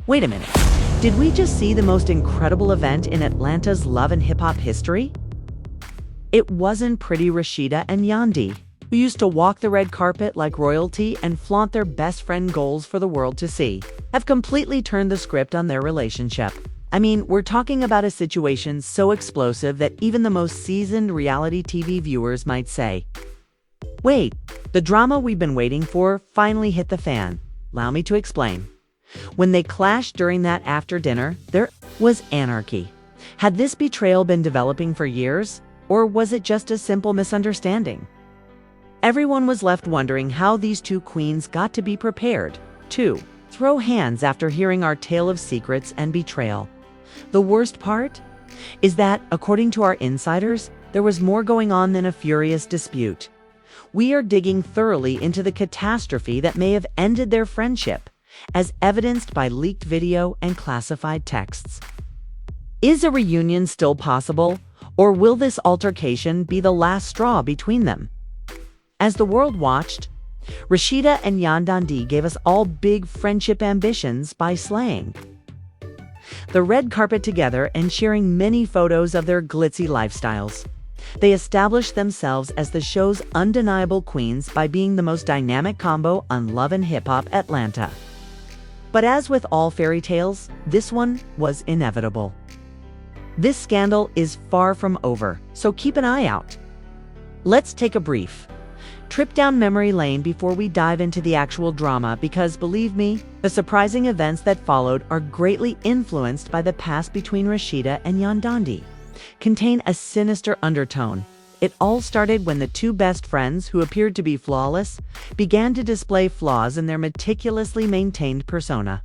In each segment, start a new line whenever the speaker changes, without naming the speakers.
Wait a minute. Did we just see the most incredible event in Atlanta's love and hip-hop history? It wasn't pretty Rasheeda and Yandy, who used to walk the red carpet like royalty and flaunt their best friend goals for the world to see, have completely turned the script on their relationship. I mean, we're talking about a situation so explosive that even the most seasoned reality TV viewers might say, "Wait, the drama we've been waiting for finally hit the fan." Allow me to explain. When they clashed during that after dinner, there was anarchy. Had this betrayal been developing for years, or was it just a simple misunderstanding? Everyone was left wondering how these two queens got to be prepared to throw hands after hearing our tale of secrets and betrayal. The worst part is that, according to our insiders, there was more going on than a furious dispute. We are digging thoroughly into the catastrophe that may have ended their friendship, as evidenced by leaked video and classified texts. Is a reunion still possible, or will this altercation be the last straw between them? As the world watched, Rasheeda and Yandy gave us all big friendship ambitions by slaying the red carpet together and sharing many photos of their glitzy lifestyles. They established themselves as the show's undeniable queens by being the most dynamic combo on Love and Hip Hop Atlanta. But as with all fairy tales, this one was inevitable. This scandal is far from over, so keep an eye out. Let's take a brief trip down memory lane before we dive into the actual drama, because believe me, the surprising events that followed are greatly influenced by the past between Rasheeda and Yandy, contain a sinister undertone. It all started when the two best friends, who appeared to be flawless, began to display flaws in their meticulously maintained persona.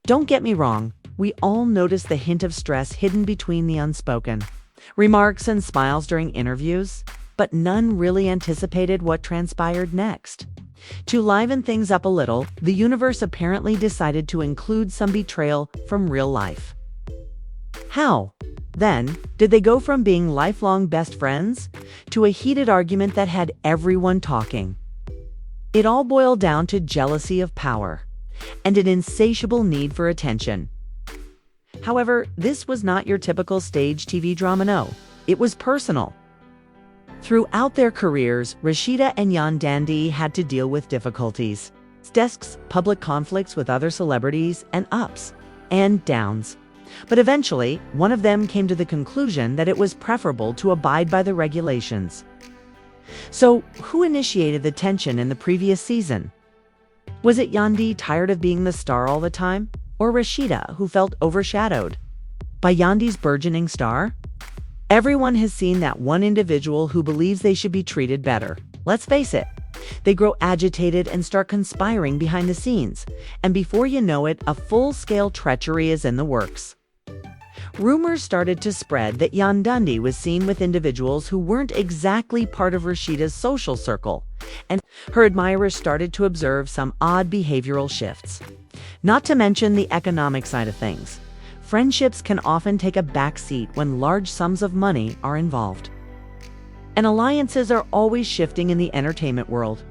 Don't get me wrong, we all noticed the hint of stress hidden between the unspoken remarks and smiles during interviews, but none really anticipated what transpired next. To liven things up a little, the universe apparently decided to include some betrayal from real life. How, then, did they go from being lifelong best friends to a heated argument that had everyone talking? It all boiled down to jealousy of power and an insatiable need for attention. However, this was not your typical stage TV drama, no. It was personal. Throughout their careers, Rasheeda and Yandy had to deal with difficulties, desks, public conflicts with other celebrities, and ups and downs. But eventually, one of them came to the conclusion that it was preferable to abide by the regulations. So, who initiated the tension in the previous season? Was it Yandy, tired of being the star all the time? Or Rasheeda, who felt overshadowed by Yandy's burgeoning star? Everyone has seen that one individual who believes they should be treated better. Let's face it, they grow agitated and start conspiring behind the scenes, and before you know it, a full-scale treachery is in the works. Rumors started to spread that Yandy was seen with individuals who weren't exactly part of Rasheeda's social circle, and her admirers started to observe some odd behavioral shifts. Not to mention the economic side of things. Friendships can often take a back seat when large sums of money are involved. And alliances are always shifting in the entertainment world.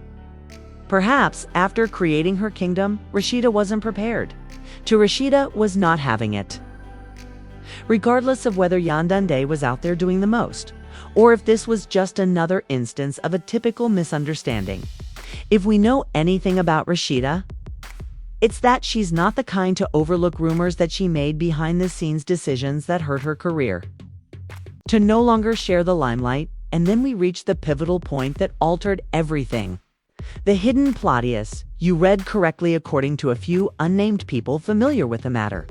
Perhaps after creating her kingdom, Rasheeda wasn't prepared. Rasheeda was not having it. Regardless of whether Yandy was out there doing the most, or if this was just another instance of a typical misunderstanding. If we know anything about Rasheeda, it's that she's not the kind to overlook rumors that she made behind-the-scenes decisions that hurt her career. To no longer share the limelight, and then we reached the pivotal point that altered everything. The hidden plot is, you read correctly according to a few unnamed people familiar with the matter.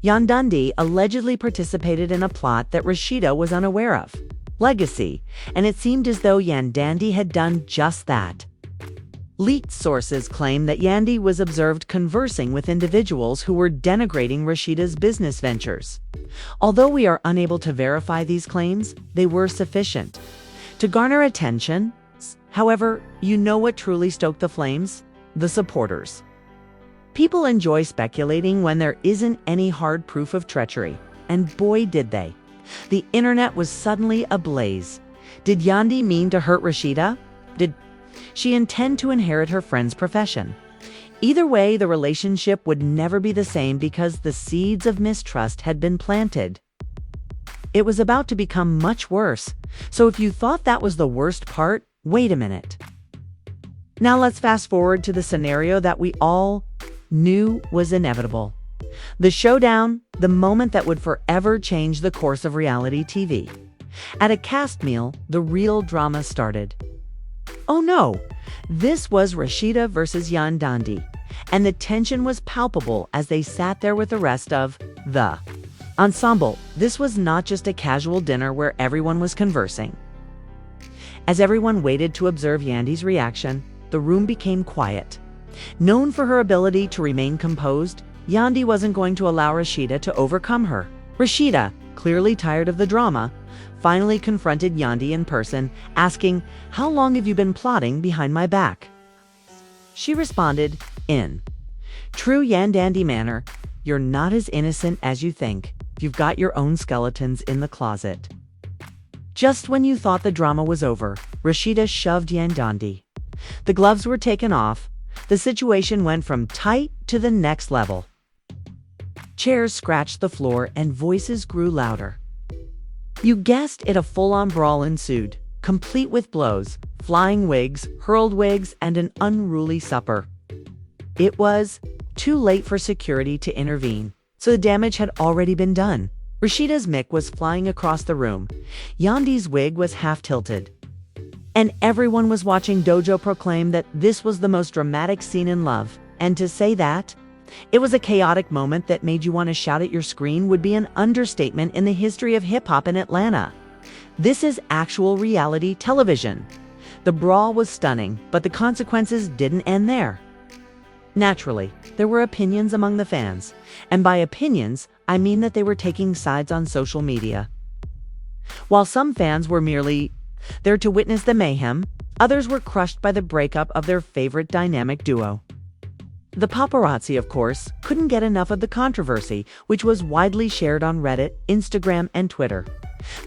Yandy allegedly participated in a plot that Rasheeda was unaware of. Legacy, and it seemed as though Yandy had done just that. Leaked sources claim that Yandy was observed conversing with individuals who were denigrating Rasheeda's business ventures. Although we are unable to verify these claims, they were sufficient to garner attention. However, you know what truly stoked the flames? The supporters. People enjoy speculating when there isn't any hard proof of treachery, and boy did they. The internet was suddenly ablaze. Did Yandy mean to hurt Rasheeda? Did she intend to inherit her friend's profession? Either way, the relationship would never be the same because the seeds of mistrust had been planted. It was about to become much worse, so if you thought that was the worst part, wait a minute. Now let's fast forward to the scenario that we all knew was inevitable. The showdown, the moment that would forever change the course of reality TV. At a cast meal, the real drama started. Oh no, this was Rasheeda versus Yandy, and the tension was palpable as they sat there with the rest of the ensemble. This was not just a casual dinner where everyone was conversing. As everyone waited to observe Yandy's reaction, the room became quiet. Known for her ability to remain composed, Yandy wasn't going to allow Rasheeda to overcome her. Rasheeda, clearly tired of the drama, finally confronted Yandy in person, asking, "How long have you been plotting behind my back?" She responded, in true Yandy manner, "You're not as innocent as you think. You've got your own skeletons in the closet." Just when you thought the drama was over, Rasheeda shoved Yandy. The gloves were taken off. The situation went from tight to the next level. Chairs scratched the floor and voices grew louder. You guessed it, a full-on brawl ensued, complete with blows, flying wigs, hurled wigs, and an unruly supper. It was too late for security to intervene, so the damage had already been done. Rasheeda's mic was flying across the room. Yandy's wig was half tilted. And everyone was watching Dojo proclaim that this was the most dramatic scene in love, and to say that it was a chaotic moment that made you want to shout at your screen would be an understatement in the history of hip-hop in Atlanta. This is actual reality television. The brawl was stunning, but the consequences didn't end there. Naturally, there were opinions among the fans, and by opinions, I mean that they were taking sides on social media. While some fans were merely there to witness the mayhem, others were crushed by the breakup of their favorite dynamic duo. The paparazzi, of course, couldn't get enough of the controversy, which was widely shared on Reddit, Instagram, and Twitter.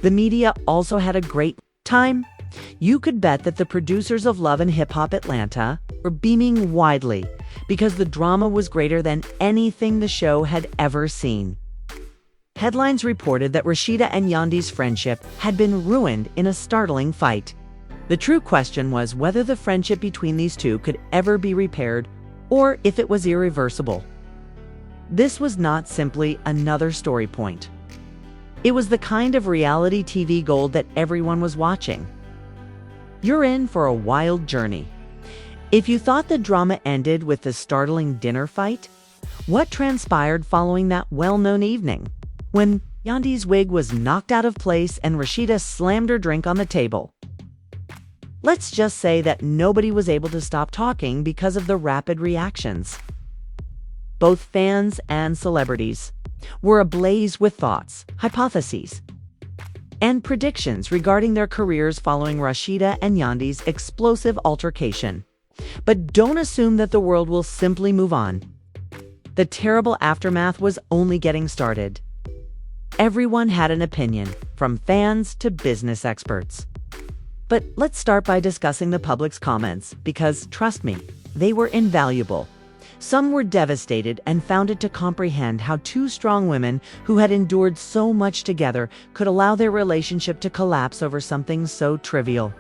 The media also had a great time. You could bet that the producers of Love and Hip Hop Atlanta were beaming widely because the drama was greater than anything the show had ever seen. Headlines reported that Rasheeda and Yandy's friendship had been ruined in a startling fight. The true question was whether the friendship between these two could ever be repaired or if it was irreversible. This was not simply another story point. It was the kind of reality TV gold that everyone was watching. You're in for a wild journey. If you thought the drama ended with the startling dinner fight, what transpired following that well-known evening? When Yandy's wig was knocked out of place and Rasheeda slammed her drink on the table. Let's just say that nobody was able to stop talking because of the rapid reactions. Both fans and celebrities were ablaze with thoughts, hypotheses, and predictions regarding their careers following Rasheeda and Yandy's explosive altercation. But don't assume that the world will simply move on. The terrible aftermath was only getting started. Everyone had an opinion, from fans to business experts. But let's start by discussing the public's comments, because trust me, they were invaluable. Some were devastated and found it to comprehend how two strong women who had endured so much together could allow their relationship to collapse over something so trivial.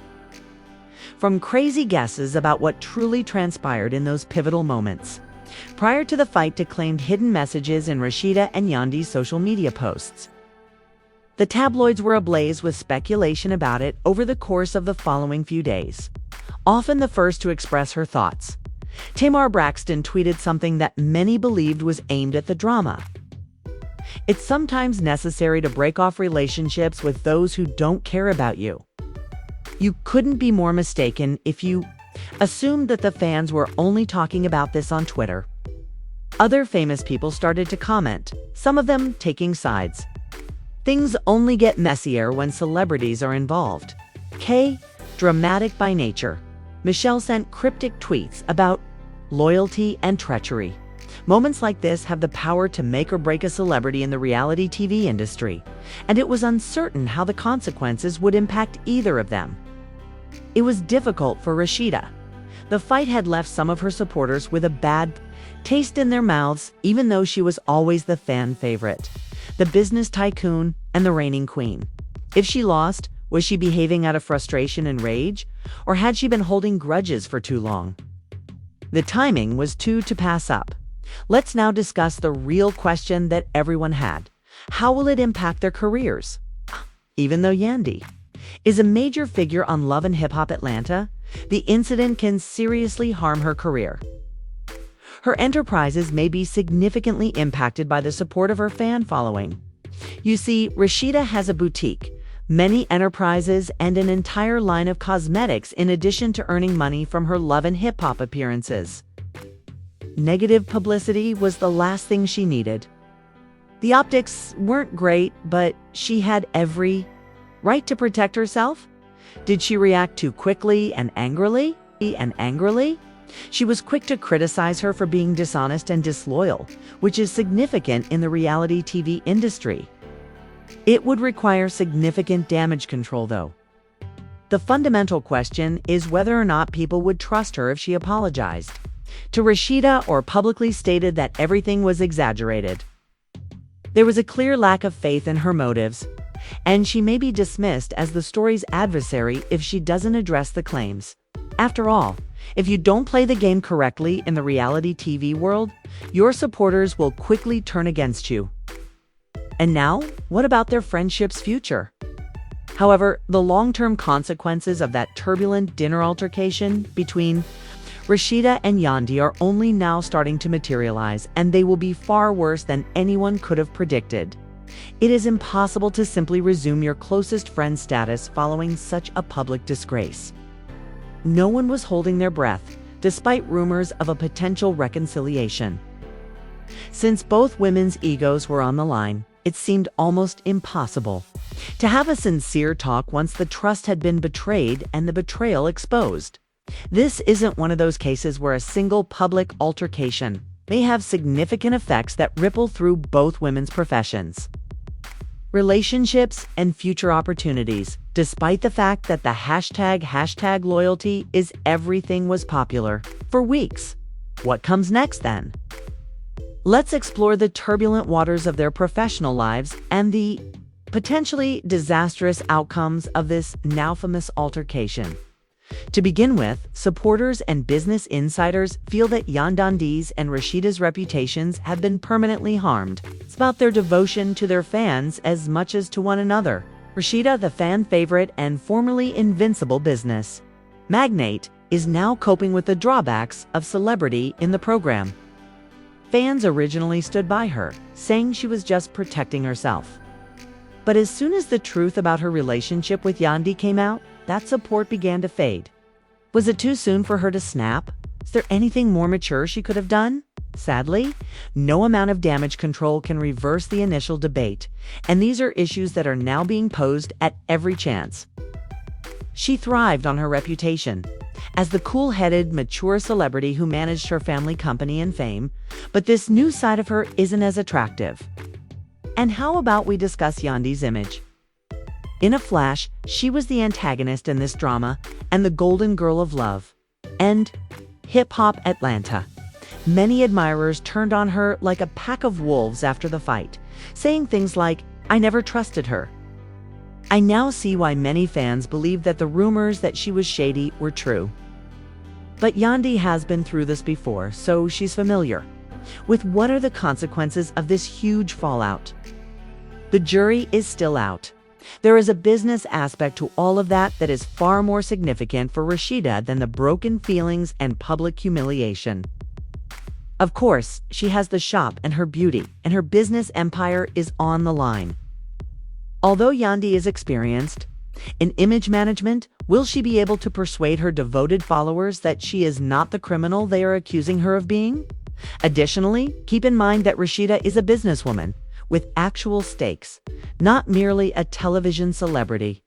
From crazy guesses about what truly transpired in those pivotal moments, prior to the fight, to claimed hidden messages in Rasheeda and Yandy's social media posts. The tabloids were ablaze with speculation about it over the course of the following few days. Often the first to express her thoughts, Tamar Braxton tweeted something that many believed was aimed at the drama. It's sometimes necessary to break off relationships with those who don't care about you. You couldn't be more mistaken if you assumed that the fans were only talking about this on Twitter. Other famous people started to comment, some of them taking sides. Things only get messier when celebrities are involved. Dramatic by nature, Michelle sent cryptic tweets about loyalty and treachery. Moments like this have the power to make or break a celebrity in the reality TV industry, and it was uncertain how the consequences would impact either of them. It was difficult for Rasheeda. The fight had left some of her supporters with a bad taste in their mouths, even though she was always the fan favorite, the business tycoon, and the reigning queen. If she lost, was she behaving out of frustration and rage, or had she been holding grudges for too long? The timing was too to pass up. Let's now discuss the real question that everyone had. How will it impact their careers? Even though Yandy is a major figure on Love and Hip Hop Atlanta, the incident can seriously harm her career. Her enterprises may be significantly impacted by the support of her fan following. You see, Rasheeda has a boutique, many enterprises, and an entire line of cosmetics in addition to earning money from her Love and Hip Hop appearances. Negative publicity was the last thing she needed. The optics weren't great, but she had every right to protect herself. Did she react too quickly and angrily? She was quick to criticize her for being dishonest and disloyal, which is significant in the reality TV industry. It would require significant damage control, though. The fundamental question is whether or not people would trust her if she apologized to Rasheeda or publicly stated that everything was exaggerated. There was a clear lack of faith in her motives, and she may be dismissed as the story's adversary if she doesn't address the claims. After all, if you don't play the game correctly in the reality TV world, your supporters will quickly turn against you. And now, what about their friendship's future? However, the long-term consequences of that turbulent dinner altercation between Rasheeda and Yandy are only now starting to materialize, and they will be far worse than anyone could have predicted. It is impossible to simply resume your closest friend status following such a public disgrace. No one was holding their breath, despite rumors of a potential reconciliation. Since both women's egos were on the line, it seemed almost impossible to have a sincere talk once the trust had been betrayed and the betrayal exposed. This isn't one of those cases where a single public altercation may have significant effects that ripple through both women's professions, relationships, and future opportunities. Despite the fact that the hashtag loyalty is everything was popular for weeks. What comes next then? Let's explore the turbulent waters of their professional lives and the potentially disastrous outcomes of this now famous altercation. To begin with, supporters and business insiders feel that Yandys and Rasheeda's reputations have been permanently harmed. It's about their devotion to their fans as much as to one another. Rasheeda, the fan favorite and formerly invincible business magnate, is now coping with the drawbacks of celebrity in the program. Fans originally stood by her, saying she was just protecting herself. But as soon as the truth about her relationship with Yandy came out, that support began to fade. Was it too soon for her to snap? Is there anything more mature she could have done? Sadly, no amount of damage control can reverse the initial debate, and these are issues that are now being posed at every chance. She thrived on her reputation as the cool-headed, mature celebrity who managed her family company and fame, but this new side of her isn't as attractive. And how about we discuss Yandy's image? In a flash, she was the antagonist in this drama and the golden girl of Love and Hip Hop Atlanta. Many admirers turned on her like a pack of wolves after the fight, saying things like, "I never trusted her." I now see why many fans believed that the rumors that she was shady were true. But Yandy has been through this before, so she's familiar with what are the consequences of this huge fallout. The jury is still out. There is a business aspect to all of that that is far more significant for Rasheeda than the broken feelings and public humiliation. Of course, she has the shop and her beauty, and her business empire is on the line. Although Yandy is experienced in image management, will she be able to persuade her devoted followers that she is not the criminal they are accusing her of being? Additionally, keep in mind that Rasheeda is a businesswoman with actual stakes, not merely a television celebrity.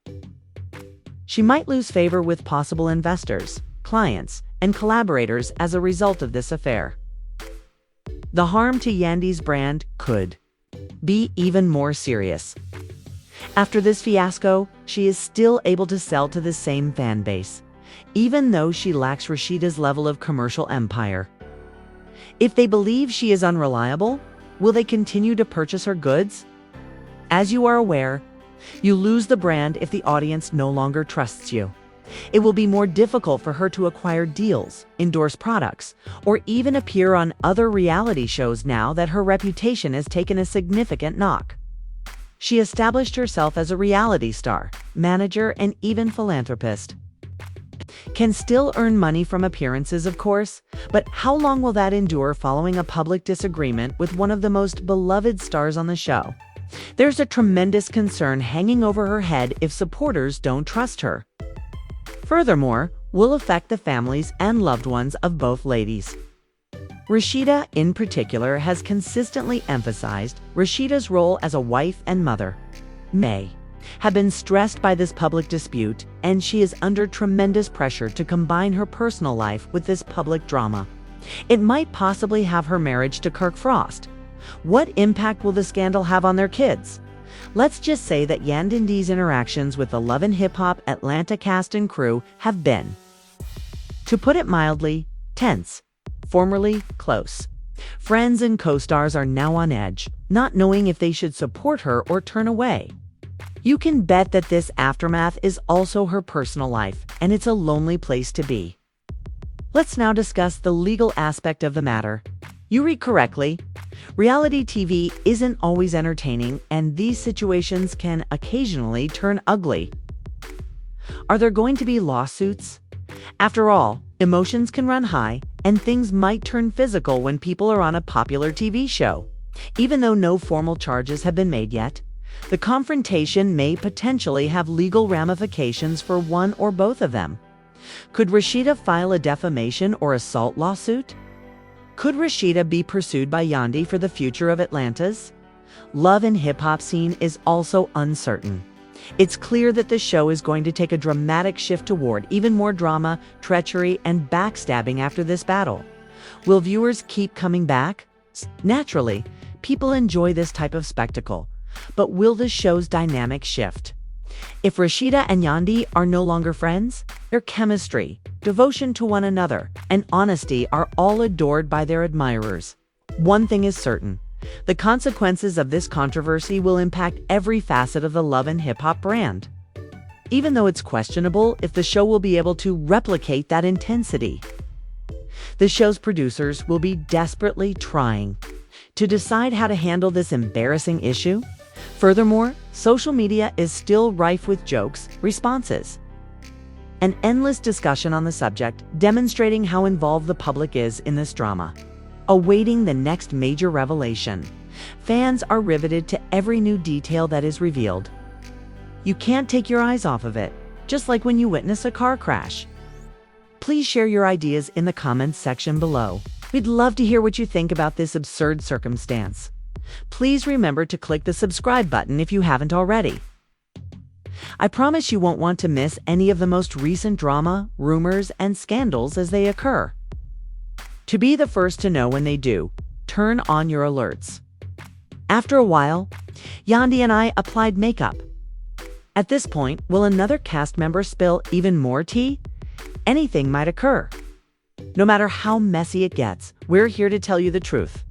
She might lose favor with possible investors, clients, and collaborators as a result of this affair. The harm to Yandy's brand could be even more serious. After this fiasco, she is still able to sell to the same fan base, even though she lacks Rasheeda's level of commercial empire. If they believe she is unreliable, will they continue to purchase her goods? As you are aware, you lose the brand if the audience no longer trusts you. It will be more difficult for her to acquire deals, endorse products, or even appear on other reality shows now that her reputation has taken a significant knock. She established herself as a reality star, manager, and even philanthropist. Can still earn money from appearances, of course, but how long will that endure following a public disagreement with one of the most beloved stars on the show? There's a tremendous concern hanging over her head if supporters don't trust her. Furthermore, will affect the families and loved ones of both ladies. Rasheeda, in particular, has consistently emphasized Rasheeda's role as a wife and mother. May have been stressed by this public dispute, and she is under tremendous pressure to combine her personal life with this public drama. It might possibly have her marriage to Kirk Frost. What impact will the scandal have on their kids? Let's just say that Yandy's interactions with the Love and Hip Hop Atlanta cast and crew have been, to put it mildly, tense. Formerly close. Friends and co-stars are now on edge, not knowing if they should support her or turn away. You can bet that this aftermath is also her personal life, and it's a lonely place to be. Let's now discuss the legal aspect of the matter. You read correctly. Reality TV isn't always entertaining, and these situations can occasionally turn ugly. Are there going to be lawsuits? After all, emotions can run high, and things might turn physical when people are on a popular TV show. Even though no formal charges have been made yet, the confrontation may potentially have legal ramifications for one or both of them. Could Rasheeda file a defamation or assault lawsuit? Could Rasheeda be pursued by Yandy for the future of Atlanta's Love and Hip Hop scene is also uncertain. It's clear that the show is going to take a dramatic shift toward even more drama, treachery, and backstabbing after this battle. Will viewers keep coming back? Naturally, people enjoy this type of spectacle, but will the show's dynamic shift? If Rasheeda and Yandy are no longer friends, their chemistry, devotion to one another, and honesty are all adored by their admirers. One thing is certain. The consequences of this controversy will impact every facet of the Love and Hip Hop brand, even though it's questionable if the show will be able to replicate that intensity. The show's producers will be desperately trying to decide how to handle this embarrassing issue. Furthermore, social media is still rife with jokes, responses, an endless discussion on the subject, demonstrating how involved the public is in this drama. Awaiting the next major revelation, fans are riveted to every new detail that is revealed. You can't take your eyes off of it, just like when you witness a car crash. Please share your ideas in the comments section below. We'd love to hear what you think about this absurd circumstance. Please remember to click the subscribe button if you haven't already. I promise you won't want to miss any of the most recent drama, rumors, and scandals as they occur. To be the first to know when they do, turn on your alerts. After a while, Yandy and I applied makeup. At this point, will another cast member spill even more tea? Anything might occur. No matter how messy it gets, we're here to tell you the truth.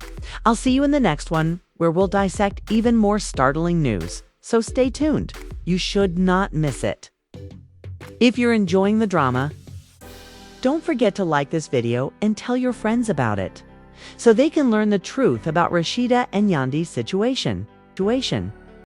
I'll see you in the next one, where we'll dissect even more startling news. So stay tuned. You should not miss it. If you're enjoying the drama, don't forget to like this video and tell your friends about it, so they can learn the truth about Rasheeda and Yandy's situation.